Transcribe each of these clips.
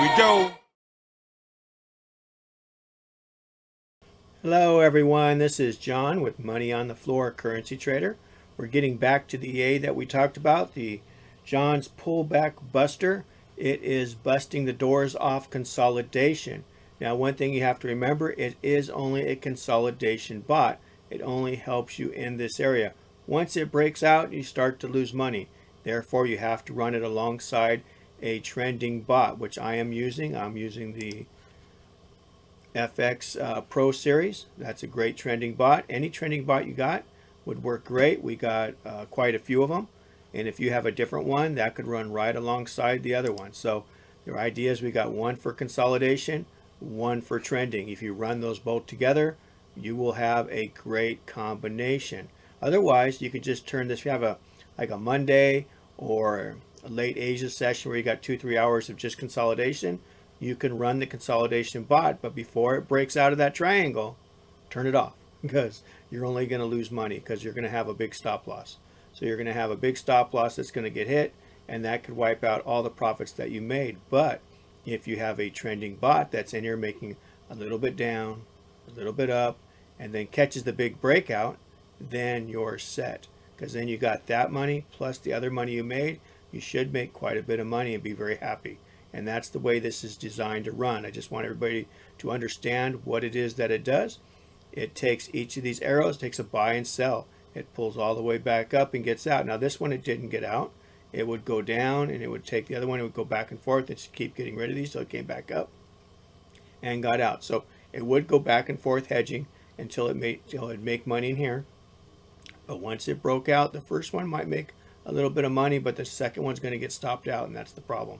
we go. Hello everyone, this is John with Money on the Floor Currency Trader. We're getting back to the A that we talked about, the John's Pullback Buster. It is busting the doors off consolidation. Now one thing you have to remember, it is only a consolidation bot. It only helps you in this area. Once it breaks out, you start to lose money. Therefore, you have to run it alongside a trending bot, which I am using. I'm using the FX Pro Series. That's a great trending bot. Any trending bot you got would work great. We got quite a few of them. And if you have a different one, that could run right alongside the other one. So the idea is we got one for consolidation, one for trending. If you run those both together, you will have a great combination. Otherwise, you could just turn this, if you have a Monday or a late Asia session where you got 2-3 hours of just consolidation, you can run the consolidation bot, but before it breaks out of that triangle, turn it off, because you're only going to lose money because you're going to have a big stop loss. So you're going to have a big stop loss that's going to get hit, and that could wipe out all the profits that you made. But if you have a trending bot that's in here making a little bit down, a little bit up, and then catches the big breakout, then you're set, because then you got that money plus the other money you made. You should make quite a bit of money and be very happy. And that's the way this is designed to run. I just want everybody to understand what it is that it does. It takes each of these arrows, takes a buy and sell. It pulls all the way back up and gets out. Now this one, it didn't get out. It would go down and it would take the other one, it would go back and forth. It should keep getting rid of these, so it came back up and got out. So it would go back and forth hedging until it'd make money in here. But once it broke out, the first one might make a little bit of money, but the second one's going to get stopped out, and that's the problem.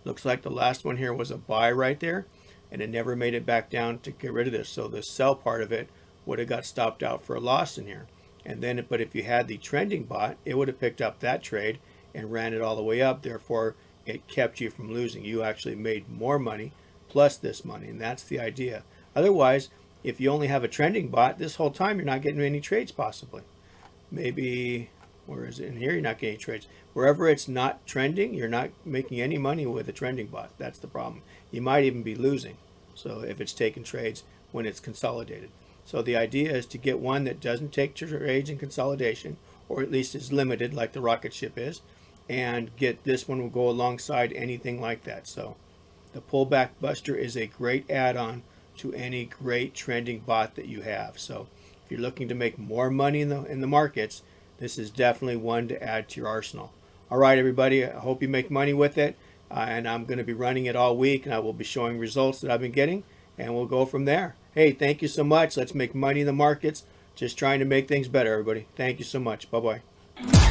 Looks like the last one here was a buy right there, and it never made it back down to get rid of this. So the sell part of it would have got stopped out for a loss in here. And then, but if you had the trending bot, it would have picked up that trade and ran it all the way up. Therefore, it kept you from losing. You actually made more money plus this money, and that's the idea. Otherwise, if you only have a trending bot, this whole time you're not getting any trades possibly. Maybe, where is it in here? You're not getting trades. Wherever it's not trending, you're not making any money with a trending bot. That's the problem. You might even be losing. So if it's taking trades when it's consolidated. So the idea is to get one that doesn't take trades in consolidation, or at least is limited like the rocket ship is, and get this one will go alongside anything like that. So the pullback buster is a great add-on to any great trending bot that you have. So if you're looking to make more money in the markets, this is definitely one to add to your arsenal. All right, everybody, I hope you make money with it. And I'm going to be running it all week, and I will be showing results that I've been getting, and we'll go from there. Hey, thank you so much. Let's make money in the markets. Just trying to make things better, everybody. Thank you so much. Bye-bye.